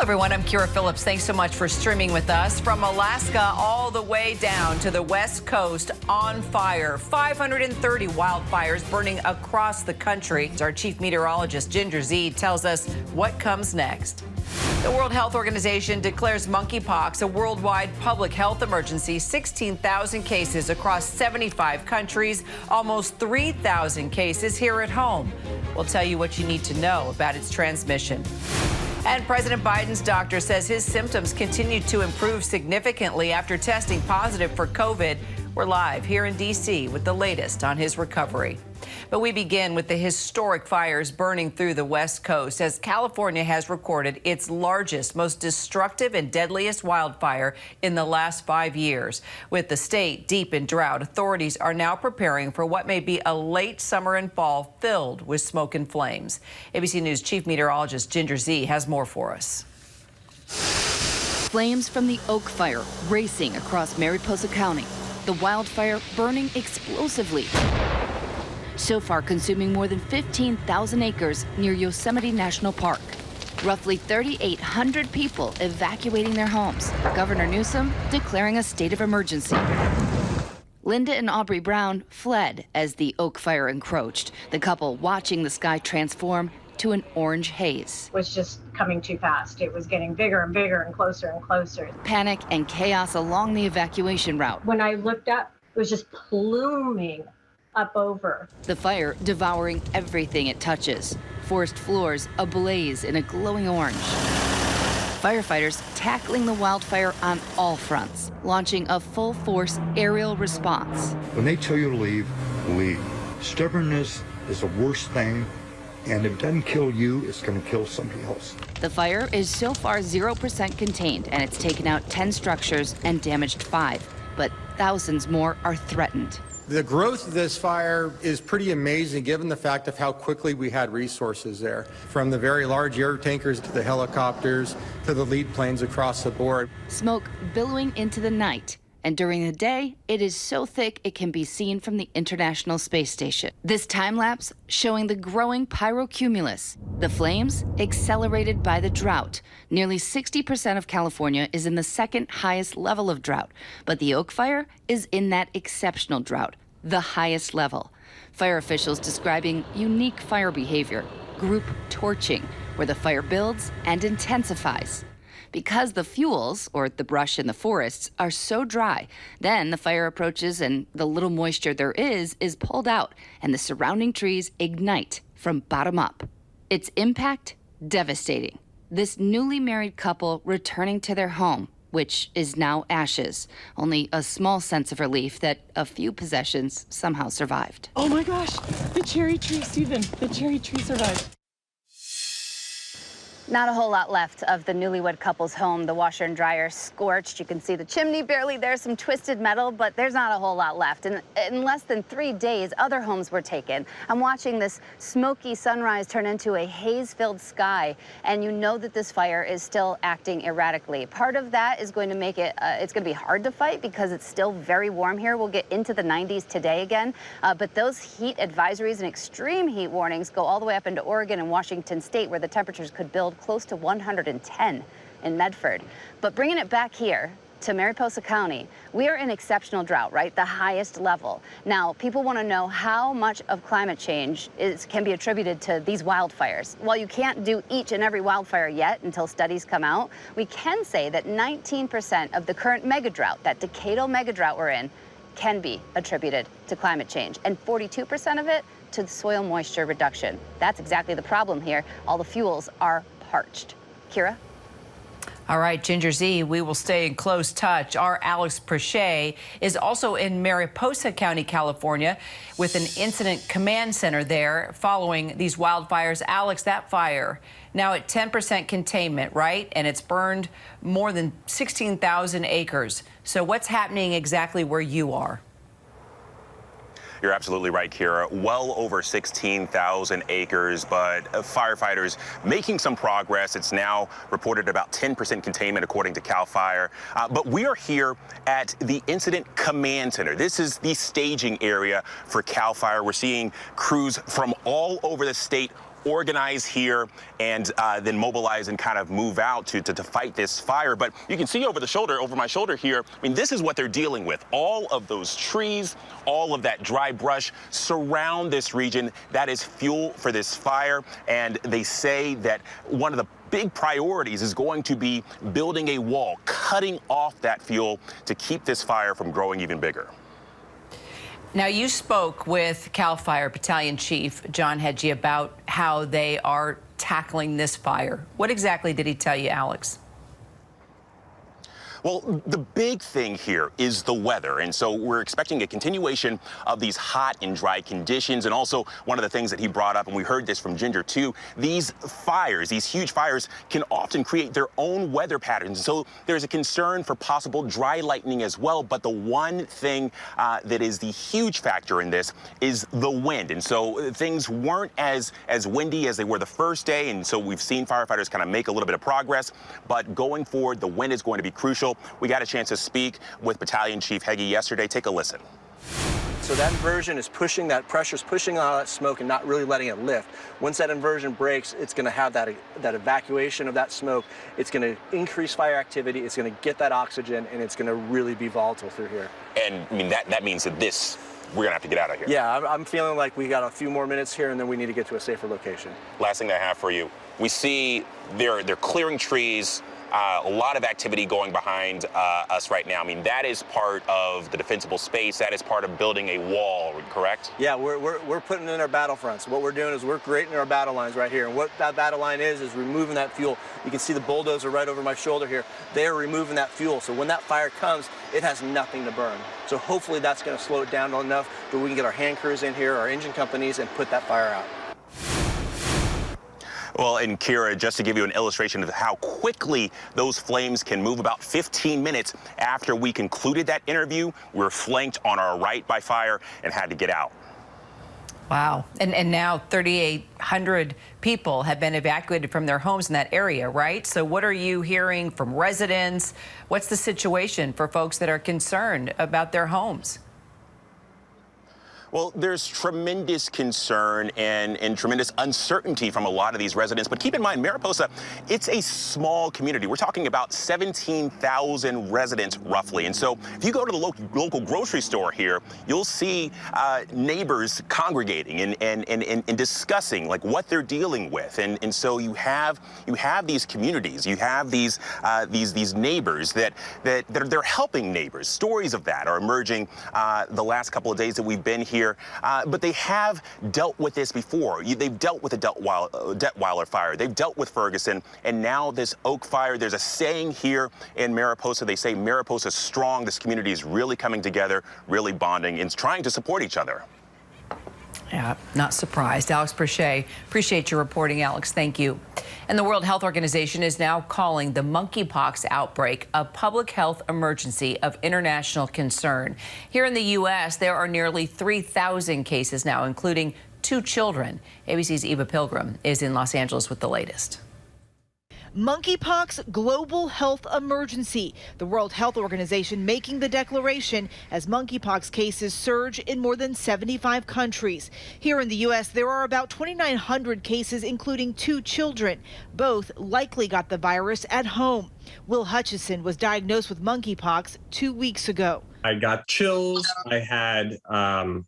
Hello, everyone. I'm Kira Phillips. Thanks so much for streaming with us. From Alaska all the way down to the West Coast, on fire. 530 wildfires burning across the country. Our chief meteorologist, Ginger Z, tells us what comes next. The World Health Organization declares monkeypox a worldwide public health emergency. 16,000 cases across 75 countries, almost 3,000 cases here at home. We'll tell you what you need to know about its transmission. And President Biden's doctor says his symptoms continue to improve significantly after testing positive for COVID. We're live here in D.C. with the latest on his recovery. But we begin with the historic fires burning through the West Coast as California has recorded its largest, most destructive and deadliest wildfire in the last 5 years. With the state deep in drought, authorities are now preparing for what may be a late summer and fall filled with smoke and flames. ABC News chief meteorologist Ginger Z has more for us. Flames from the Oak Fire racing across Mariposa County. The wildfire burning explosively. So far consuming more than 15,000 acres near Yosemite National Park. Roughly 3,800 people evacuating their homes. Governor Newsom declaring a state of emergency. Linda and Aubrey Brown fled as the Oak Fire encroached, the couple watching the sky transform to an orange haze. It was just coming too fast. It was getting bigger and bigger and closer and closer. Panic and chaos along the evacuation route. When I looked up, it was just pluming up over. The fire devouring everything it touches. Forest floors ablaze in a glowing orange. Firefighters tackling the wildfire on all fronts, launching a full-force aerial response. When they tell you to leave, leave. Stubbornness is the worst thing, and if it doesn't kill you, it's going to kill somebody else. The fire is so far 0% contained, and it's taken out 10 structures and damaged 5, but thousands more are threatened. The growth of this fire is pretty amazing given the fact of how quickly we had resources there. From the very large air tankers to the helicopters to the lead planes across the board. Smoke billowing into the night. And during the day, it is so thick it can be seen from the International Space Station. This time-lapse showing the growing pyrocumulus. The flames accelerated by the drought. Nearly 60% of California is in the second highest level of drought, but the Oak Fire is in that exceptional drought, the highest level. Fire officials describing unique fire behavior, group torching, where the fire builds and intensifies. Because the fuels, or the brush in the forests, are so dry, then the fire approaches and the little moisture there is pulled out, and the surrounding trees ignite from bottom up. Its impact, devastating. This newly married couple returning to their home, which is now ashes. Only a small sense of relief that a few possessions somehow survived. Oh my gosh, the cherry tree, Stephen, the cherry tree survived. Not a whole lot left of the newlywed couple's home. The washer and dryer scorched. You can see the chimney barely there, some twisted metal, but there's not a whole lot left. And in less than 3 days, other homes were taken. I'm watching this smoky sunrise turn into a haze-filled sky, and you know that this fire is still acting erratically. Part of that is going to make it, it's going to be hard to fight because it's still very warm here. We'll get into the 90s today again, but those heat advisories and extreme heat warnings go all the way up into Oregon and Washington State, where the temperatures could build close to 110 in Medford. But bringing it back here to Mariposa County, we are in exceptional drought, right? The highest level. Now, people want to know how much of climate change can be attributed to these wildfires. While you can't do each and every wildfire yet until studies come out, we can say that 19% of the current mega drought, that decadal mega drought we're in, can be attributed to climate change, and 42% of it to soil moisture reduction. That's exactly the problem here. All the fuels are parched. Kira? All right, Ginger Z, we will stay in close touch. Our Alex Prochet is also in Mariposa County, California, with an incident command center there following these wildfires. Alex, that fire now at 10% containment, right? And it's burned more than 16,000 acres. So what's happening exactly where you are? You're absolutely right, Kira. Well over 16,000 acres, but firefighters making some progress. It's now reported about 10% containment, according to CAL FIRE. But we are here at the Incident Command Center. This is the staging area for CAL FIRE. We're seeing crews from all over the state organize here and then mobilize and kind of move out to fight this fire. But you can see over my shoulder here, I mean, this is what they're dealing with. All of those trees, all of that dry brush surround this region. That is fuel for this fire. And they say that one of the big priorities is going to be building a wall, cutting off that fuel to keep this fire from growing even bigger. Now, you spoke with CAL FIRE Battalion Chief John Hedgie about how they are tackling this fire. What exactly did he tell you, Alex? Well, the big thing here is the weather. And so we're expecting a continuation of these hot and dry conditions. And also one of the things that he brought up, and we heard this from Ginger too, these fires, these huge fires can often create their own weather patterns. So there's a concern for possible dry lightning as well. But the one thing that is the huge factor in this is the wind. And so things weren't as windy as they were the first day. And so we've seen firefighters kind of make a little bit of progress. But going forward, the wind is going to be crucial. We got a chance to speak with Battalion Chief Hedgie yesterday. Take a listen. So that inversion is pushing, that pressure's pushing all that smoke and not really letting it lift. Once that inversion breaks, it's going to have that evacuation of that smoke. It's going to increase fire activity. It's going to get that oxygen, and it's going to really be volatile through here. And I mean, that means that we're going to have to get out of here. Yeah, I'm feeling like we got a few more minutes here, and then we need to get to a safer location. Last thing that I have for you, we see they're clearing trees. A lot of activity going behind us right now. I mean, that is part of the defensible space. That is part of building a wall, correct? Yeah, we're putting in our battlefronts. What we're doing is we're creating our battle lines right here. And what that battle line is removing that fuel. You can see the bulldozer right over my shoulder here. They're removing that fuel. So when that fire comes, it has nothing to burn. So hopefully that's going to slow it down enough that we can get our hand crews in here, our engine companies, and put that fire out. Well, and Kira, just to give you an illustration of how quickly those flames can move, about 15 minutes after we concluded that interview, we were flanked on our right by fire and had to get out. Wow. And now 3,800 people have been evacuated from their homes in that area, right? So what are you hearing from residents? What's the situation for folks that are concerned about their homes? Well, there's tremendous concern and tremendous uncertainty from a lot of these residents. But keep in mind, Mariposa, it's a small community. We're talking about 17,000 residents, roughly. And so if you go to the local grocery store here, you'll see neighbors congregating and discussing like what they're dealing with. And so you have these communities, you have these neighbors that they're helping neighbors. Stories of that are emerging the last couple of days that we've been here. But they have dealt with this before. They've dealt with the Detweiler fire. They've dealt with Ferguson. And now this Oak fire. There's a saying here in Mariposa. They say Mariposa's strong. This community is really coming together, really bonding, and trying to support each other. Yeah, not surprised. Alex Brachet, appreciate your reporting, Alex. Thank you. And the World Health Organization is now calling the monkeypox outbreak a public health emergency of international concern. Here in the U.S., there are nearly 3,000 cases now, including 2 children. ABC's Eva Pilgrim is in Los Angeles with the latest. Monkeypox global health emergency. The World Health Organization making the declaration as monkeypox cases surge in more than 75 countries. Here in the U.S., there are about 2,900 cases, including 2 children. Both likely got the virus at home. Will Hutchison was diagnosed with monkeypox 2 weeks ago. I got chills. I had a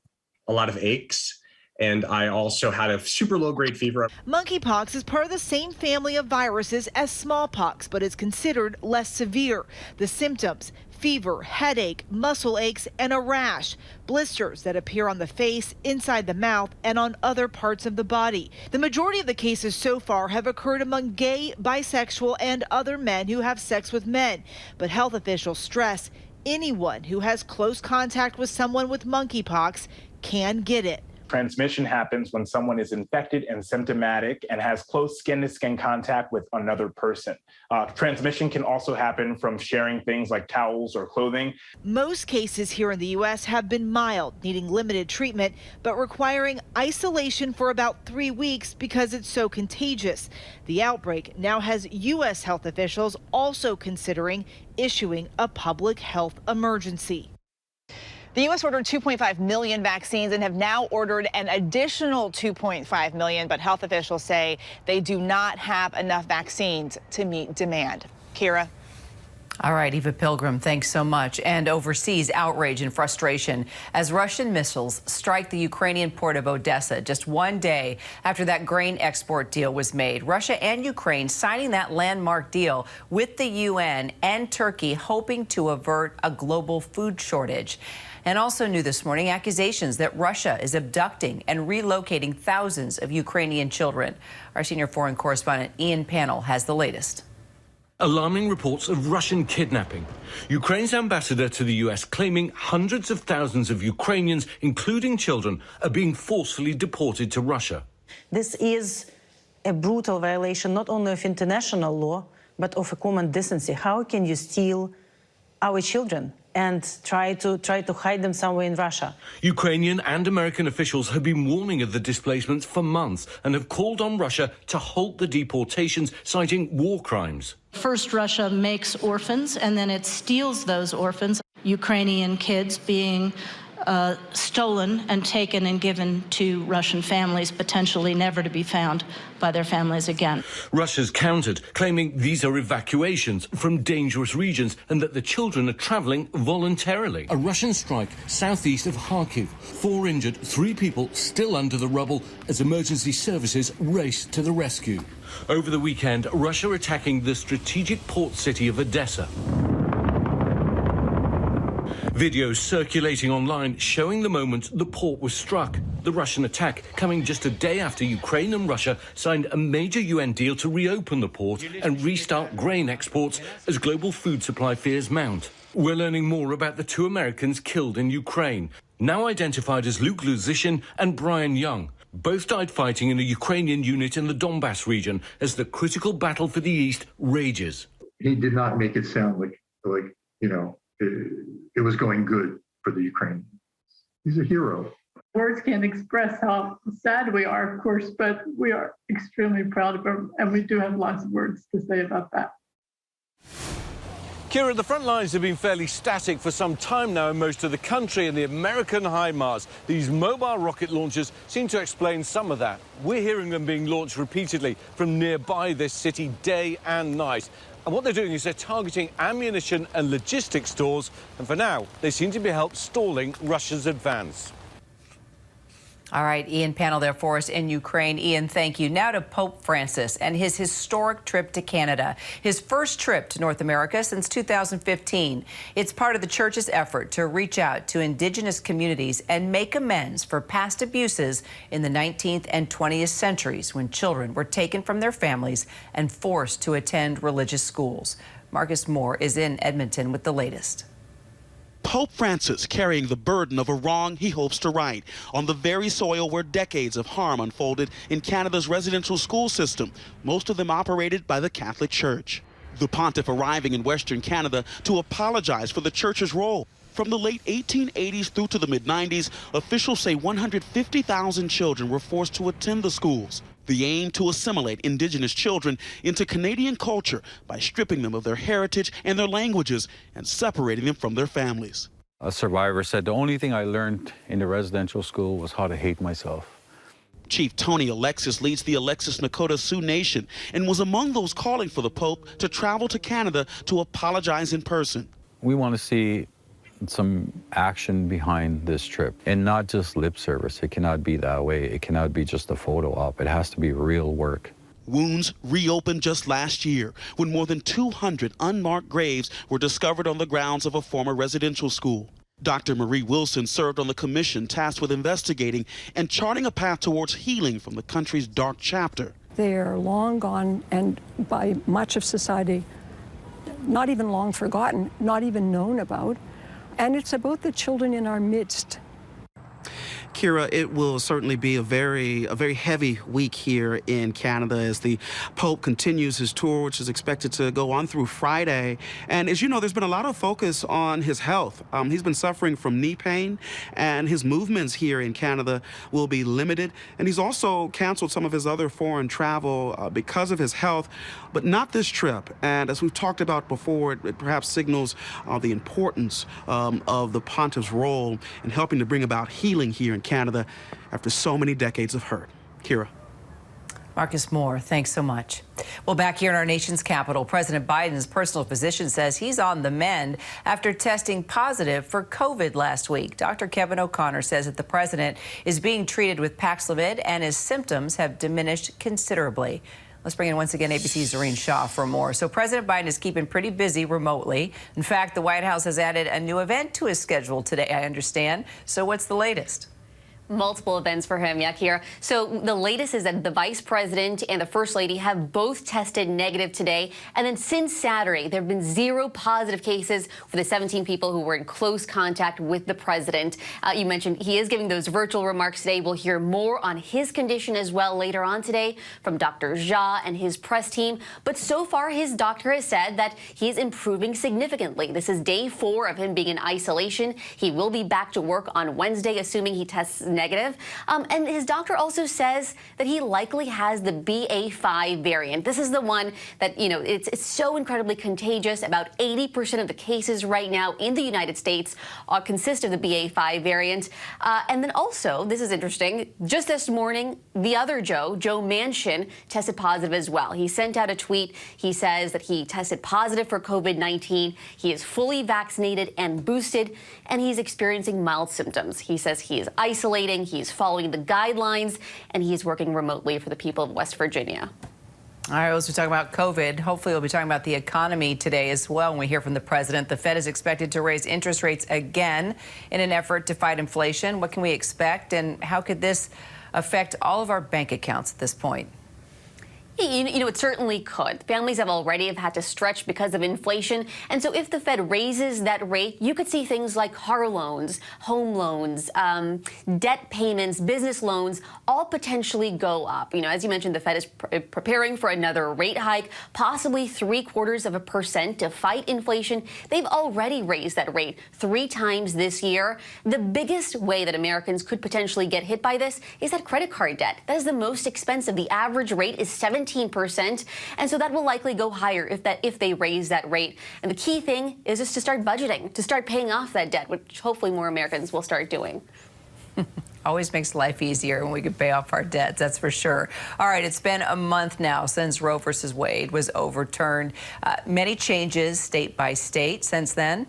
lot of aches. And I also had a super low-grade fever. Monkeypox is part of the same family of viruses as smallpox, but is considered less severe. The symptoms: fever, headache, muscle aches, and a rash. Blisters that appear on the face, inside the mouth, and on other parts of the body. The majority of the cases so far have occurred among gay, bisexual, and other men who have sex with men. But health officials stress anyone who has close contact with someone with monkeypox can get it. Transmission happens when someone is infected and symptomatic and has close skin-to-skin contact with another person. Transmission can also happen from sharing things like towels or clothing. Most cases here in the U.S. have been mild, needing limited treatment, but requiring isolation for about 3 weeks because it's so contagious. The outbreak now has U.S. health officials also considering issuing a public health emergency. The U.S. ordered 2.5 million vaccines and have now ordered an additional 2.5 million, but health officials say they do not have enough vaccines to meet demand. Kira. All right, Eva Pilgrim, thanks so much. And overseas outrage and frustration as Russian missiles strike the Ukrainian port of Odessa just one day after that grain export deal was made. Russia and Ukraine signing that landmark deal with the UN and Turkey, hoping to avert a global food shortage. And also new this morning, accusations that Russia is abducting and relocating thousands of Ukrainian children. Our senior foreign correspondent Ian Pannell has the latest. Alarming reports of Russian kidnapping. Ukraine's ambassador to the U.S. claiming hundreds of thousands of Ukrainians, including children, are being forcefully deported to Russia. This is a brutal violation not only of international law, but of a common decency. How can you steal our children and try to hide them somewhere in Russia? Ukrainian and American officials have been warning of the displacements for months and have called on Russia to halt the deportations, citing war crimes. First, Russia makes orphans, and then it steals those orphans, Ukrainian kids being stolen and taken and given to Russian families, potentially never to be found by their families again. Russia's countered, claiming these are evacuations from dangerous regions and that the children are traveling voluntarily. A Russian strike southeast of Kharkiv. 4 injured, 3 people still under the rubble as emergency services race to the rescue. Over the weekend, Russia attacking the strategic port city of Odessa. Videos circulating online showing the moment the port was struck. The Russian attack coming just a day after Ukraine and Russia signed a major UN deal to reopen the port and restart grain exports as global food supply fears mount. We're learning more about the 2 Americans killed in Ukraine, now identified as Luke Luzishin and Brian Young. Both died fighting in a Ukrainian unit in the Donbass region as the critical battle for the East rages. He did not make it sound like it was going good for the Ukrainians. He's a hero. Words can't express how sad we are, of course, but we are extremely proud of him, and we do have lots of words to say about that. Kira, the front lines have been fairly static for some time now in most of the country, and the American HIMARS, these mobile rocket launchers, seem to explain some of that. We're hearing them being launched repeatedly from nearby this city day and night. And what they're doing is they're targeting ammunition and logistics stores, and for now, they seem to be helped stalling Russia's advance. All right, Ian Pannell there for us in Ukraine. Ian, thank you. Now to Pope Francis and his historic trip to Canada, his first trip to North America since 2015. It's part of the church's effort to reach out to Indigenous communities and make amends for past abuses in the 19th and 20th centuries when children were taken from their families and forced to attend religious schools. Marcus Moore is in Edmonton with the latest. Pope Francis carrying the burden of a wrong he hopes to right on the very soil where decades of harm unfolded in Canada's residential school system, most of them operated by the Catholic Church. The pontiff arriving in Western Canada to apologize for the church's role. From the late 1880s through to the mid-90s, officials say 150,000 children were forced to attend the schools. The aim to assimilate Indigenous children into Canadian culture by stripping them of their heritage and their languages and separating them from their families. A survivor said, the only thing I learned in the residential school was how to hate myself. Chief Tony Alexis leads the Alexis Nakota Sioux Nation and was among those calling for the Pope to travel to Canada to apologize in person. We want to see some action behind this trip and not just lip service. It cannot be that way. It cannot be just a photo op. It has to be real work. Wounds reopened just last year when more than 200 unmarked graves were discovered on the grounds of a former residential school. Dr. Marie Wilson served on the commission tasked with investigating and charting a path towards healing from the country's dark chapter. They are long gone and by much of society not even long forgotten, not even known about. And it's about the children in our midst. Kira, it will certainly be a very heavy week here in Canada as the Pope continues his tour, which is expected to go on through Friday. And as you know, there's been a lot of focus on his health. He's been suffering from knee pain, and his movements here in Canada will be limited. And he's also canceled some of his other foreign travel because of his health, but not this trip. And as we've talked about before, it perhaps signals the importance of the pontiff's role in helping to bring about healing here in Canada after so many decades of hurt. Kira. Marcus Moore, thanks so much. Well, back here in our nation's capital, President Biden's personal physician says he's on the mend after testing positive for COVID last week. Dr. Kevin O'Connor says that the president is being treated with Paxlovid and his symptoms have diminished considerably. Let's bring in once again ABC's Zareen Shaw for more. So President Biden is keeping pretty busy remotely. In fact, the White House has added a new event to his schedule today, I understand. So what's the latest? Multiple events for him, Yakira. So the latest is that the vice president and the first lady have both tested negative today. And then since Saturday, there have been 0 positive cases for the 17 people who were in close contact with the president. You mentioned he is giving those virtual remarks today. We'll hear more on his condition as well later on today from Dr. Jha and his press team. But so far, his doctor has said that he's improving significantly. This is day 4 of him being in isolation. He will be back to work on Wednesday, assuming he tests negative. And his doctor also says that he likely has the BA.5 variant. This is the one that, you know, it's so incredibly contagious. About 80% of the cases right now in the United States consist of the BA.5 variant. And then also, this is interesting, just this morning, the other Joe Manchin, tested positive as well. He sent out a tweet. He says that he tested positive for COVID-19. He is fully vaccinated and boosted, and he's experiencing mild symptoms. He says he is isolating. He's following the guidelines, and he's working remotely for the people of West Virginia. All right, as we talk about COVID, hopefully we'll be talking about the economy today as well. When we hear from the president, the Fed is expected to raise interest rates again in an effort to fight inflation. What can we expect, and how could this affect all of our bank accounts at this point? You know, it certainly could. Families have already had to stretch because of inflation. And so if the Fed raises that rate, you could see things like car loans, home loans, debt payments, business loans, all potentially go up. You know, as you mentioned, the Fed is preparing for another rate hike, possibly 0.75% to fight inflation. They've already raised that rate 3 times this year. The biggest way that Americans could potentially get hit by this is that credit card debt. That is the most expensive. The average rate is 17%, and so that will likely go higher if they raise that rate. And the key thing is just to start budgeting, to start paying off that debt, which hopefully more Americans will start doing. Always makes life easier when we can pay off our debts, that's for sure. All right, it's been a month now since Roe versus Wade was overturned. Many changes state by state since then.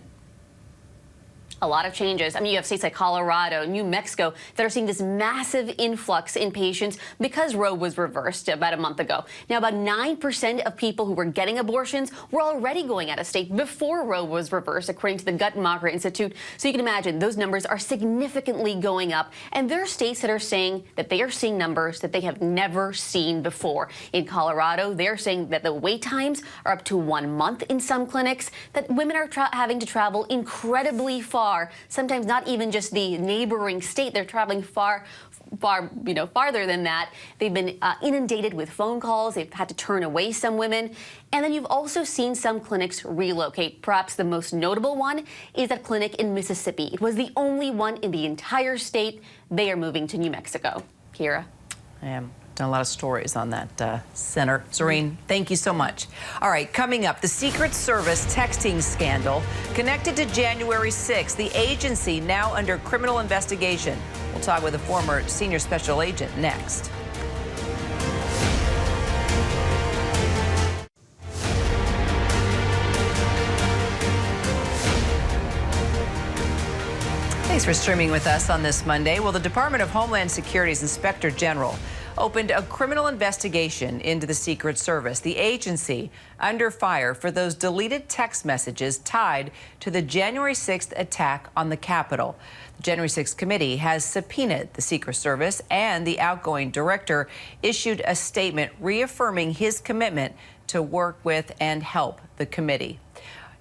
A lot of changes. I mean, you have states like Colorado, New Mexico that are seeing this massive influx in patients because Roe was reversed about a month ago. Now, about 9% of people who were getting abortions were already going out of state before Roe was reversed, according to the Guttmacher Institute. So you can imagine those numbers are significantly going up. And there are states that are saying that they are seeing numbers that they have never seen before. In Colorado, they're saying that the wait times are up to 1 month in some clinics, that women are having to travel incredibly far. Sometimes not even just the neighboring state. They're traveling farther than that. They've been inundated with phone calls. They've had to turn away some women. And then you've also seen some clinics relocate. Perhaps the most notable one is that clinic in Mississippi. It was the only one in the entire state. They are moving to New Mexico. Kira. Done a lot of stories on that center. Zareen, thank you so much. All right, coming up, the Secret Service texting scandal connected to January 6th. The agency now under criminal investigation. We'll talk with a former senior special agent next. Thanks for streaming with us on this Monday. Well, the Department of Homeland Security's Inspector General opened a criminal investigation into the Secret Service, the agency under fire for those deleted text messages tied to the January 6th attack on the Capitol. The January 6th committee has subpoenaed the Secret Service, and the outgoing director issued a statement reaffirming his commitment to work with and help the committee.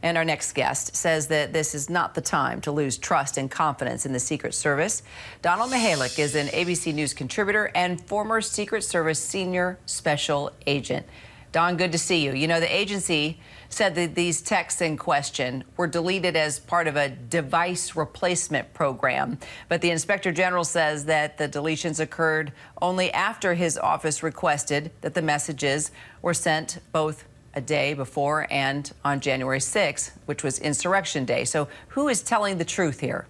And our next guest says that this is not the time to lose trust and confidence in the Secret Service. Donald Mihalik is an ABC News contributor and former Secret Service senior special agent. Don, good to see you. You know, the agency said that these texts in question were deleted as part of a device replacement program. But the Inspector General says that the deletions occurred only after his office requested that the messages were sent both a day before and on January 6th, which was Insurrection Day. So who is telling the truth here?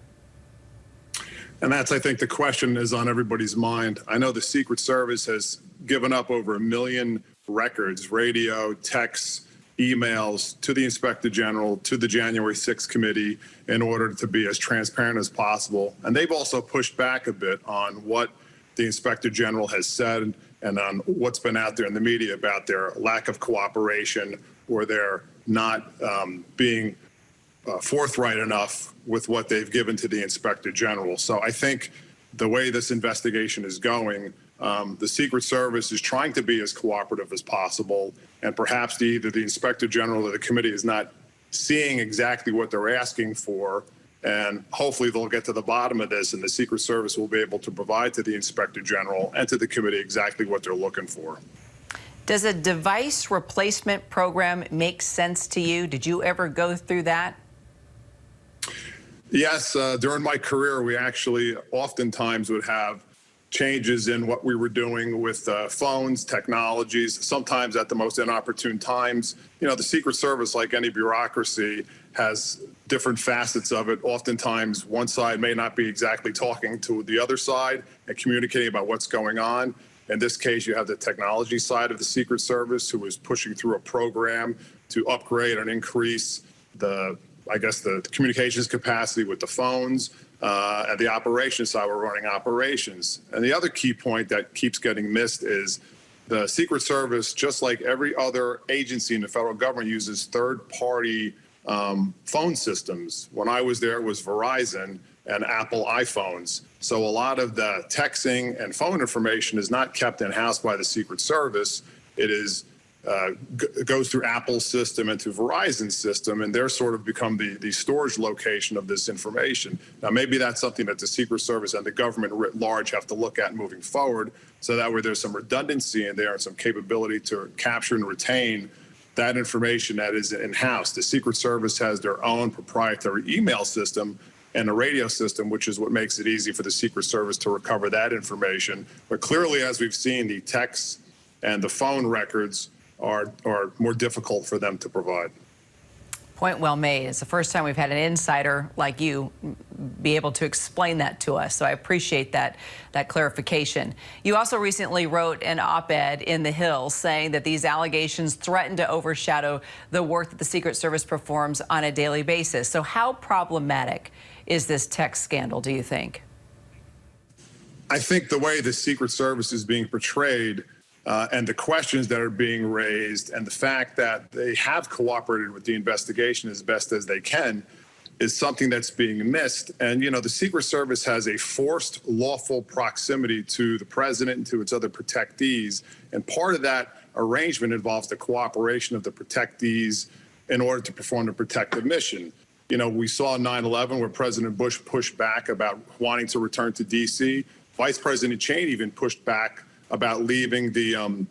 And that's, I think, the question is on everybody's mind. I know the Secret Service has given up over 1 million records, radio, texts, emails to the Inspector General, to the January 6th committee in order to be as transparent as possible. And they've also pushed back a bit on what the Inspector General has said and on what's been out there in the media about their lack of cooperation or their not being forthright enough with what they've given to the Inspector General. So I think the way this investigation is going, the Secret Service is trying to be as cooperative as possible, and perhaps either the Inspector General or the committee is not seeing exactly what they're asking for, and hopefully they'll get to the bottom of this, and the Secret Service will be able to provide to the Inspector General and to the committee exactly what they're looking for. Does a device replacement program make sense to you? Did you ever go through that? Yes, during my career, we actually oftentimes would have changes in what we were doing with phones, technologies, sometimes at the most inopportune times. You know, the Secret Service, like any bureaucracy, has different facets of it. Oftentimes, one side may not be exactly talking to the other side and communicating about what's going on. In this case, you have the technology side of the Secret Service, who is pushing through a program to upgrade and increase the communications capacity with the phones. At the operations side, we're running operations. And the other key point that keeps getting missed is the Secret Service, just like every other agency in the federal government, uses third-party phone systems. When I was there, it was Verizon and Apple iPhones. So a lot of the texting and phone information is not kept in-house by the Secret Service. It is goes through Apple's system and to Verizon's system, and they're sort of become the storage location of this information. Now, maybe that's something that the Secret Service and the government writ large have to look at moving forward, so that way there's some redundancy in there and some capability to capture and retain that information that is in-house. The Secret Service has their own proprietary email system and a radio system, which is what makes it easy for the Secret Service to recover that information. But clearly, as we've seen, the texts and the phone records are more difficult for them to provide. Point well made. It's the first time we've had an insider like you be able to explain that to us, so I appreciate that clarification. You also recently wrote an op-ed in The Hill saying that these allegations threaten to overshadow the work that the Secret Service performs on a daily basis. So how problematic is this text scandal, do you think? I think the way the Secret Service is being portrayed and the questions that are being raised and the fact that they have cooperated with the investigation as best as they can is something that's being missed. And, you know, the Secret Service has a forced lawful proximity to the president and to its other protectees. And part of that arrangement involves the cooperation of the protectees in order to perform the protective mission. You know, we saw 9/11 where President Bush pushed back about wanting to return to D.C. Vice President Cheney even pushed back about leaving the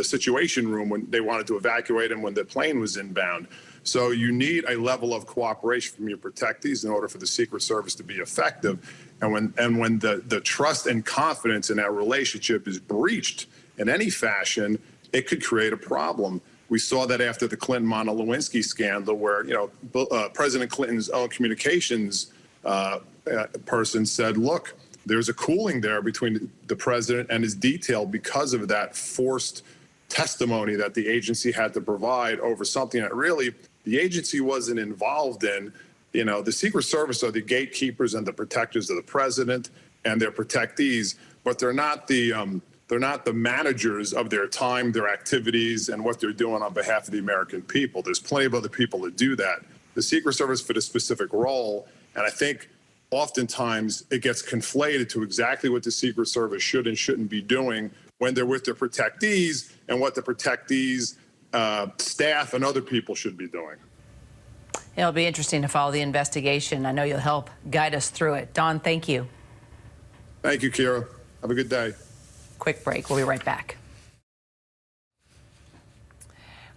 Situation Room when they wanted to evacuate him when the plane was inbound. So you need a level of cooperation from your protectees in order for the Secret Service to be effective. And when the trust and confidence in that relationship is breached in any fashion, it could create a problem. We saw that after the Clinton-Monica Lewinsky scandal, where President Clinton's own communications person said, "Look, there's a cooling there between the president and his detail because of that forced testimony that the agency had to provide over something that really the agency wasn't involved in." You know, the Secret Service are the gatekeepers and the protectors of the president and their protectees, but they're not the managers of their time, their activities, and what they're doing on behalf of the American people. There's plenty of other people that do that. The Secret Service fit a specific role, and I think oftentimes it gets conflated to exactly what the Secret Service should and shouldn't be doing when they're with their protectees and what the protectees, staff, and other people should be doing. It'll be interesting to follow the investigation. I know you'll help guide us through it. Don, thank you. Thank you, Kira. Have a good day. Quick break. We'll be right back.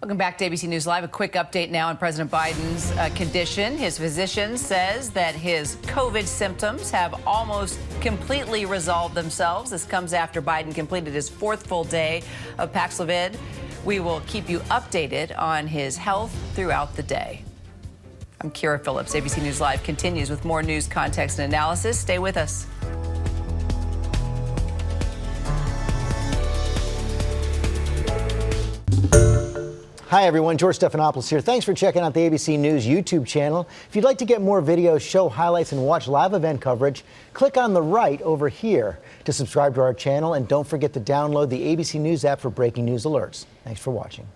Welcome back to ABC News Live. A quick update now on President Biden's condition. His physician says that his COVID symptoms have almost completely resolved themselves. This comes after Biden completed his 4th full day of Paxlovid. We will keep you updated on his health throughout the day. I'm Kira Phillips. ABC News Live continues with more news, context, and analysis. Stay with us. Hi, everyone. George Stephanopoulos here. Thanks for checking out the ABC News YouTube channel. If you'd like to get more videos, show highlights, and watch live event coverage, click on the right over here to subscribe to our channel. And don't forget to download the ABC News app for breaking news alerts. Thanks for watching.